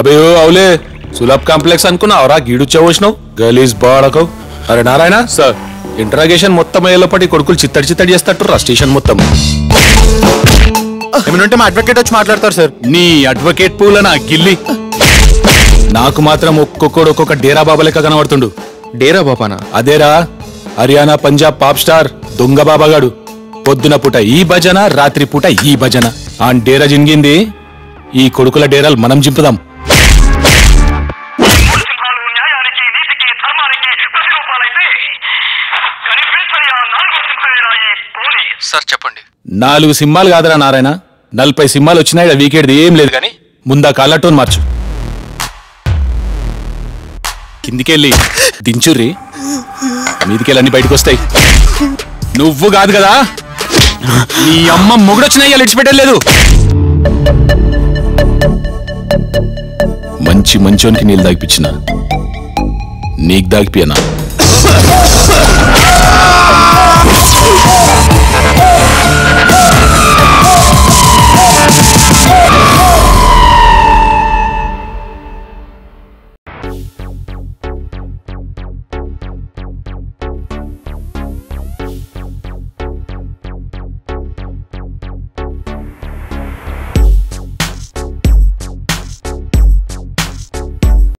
అబే అవులే సులభ్ కాంప్లెక్స్ అనుకున్నావురా గీడుచ్చావచ్చినావు గలీజ్ బాడకవు. అరే నారాయణ సార్ ఇంటరాగేషన్ మొత్తం అయ్యేలోపటి కొడుకులు చిత్తడి చిత్తడి చేస్తట్టురా స్టేషన్ మొత్తం. ఏమంటే మా అడ్వకేట్ వచ్చి మాట్లాడతారు సార్. నీ అడ్వకేట్ పూలనా గిల్లి నాకు మాత్రం ఒక్కొక్కడు ఒక్కొక్క డేరా బాబా లెక్క కనబడుతుండు. డేరా బాబానా? అదేరా హర్యానా పంజాబ్ పాప్ స్టార్ దొంగ బాబాగాడు. పొద్దున పూట ఈ భజన రాత్రి పూట ఈ భజన. ఆ డేరా జింగింది ఈ కొడుకుల డేరాలు మనం జింపుదాం. సార్ చెప్పండి. 4 సింహాలు కాదురా నారాయణ 40 సింహాలు వచ్చినాయి. వీకేడ్ది ఏం లేదు కానీ ముందా కాళ్ళటోన్ మార్చు. కిందికెళ్ళి దించుర్రి మీదికెళ్ళి అన్ని బయటకు వస్తాయి. నువ్వు కాదు కదా నీ అమ్మ మొగుడొచ్చినా ఇవాళ ఇడిచిపెట్టలేదు. మంచి మంచోనికి నీళ్ళు దాగిపించిన నీకు దాగిపోయానా?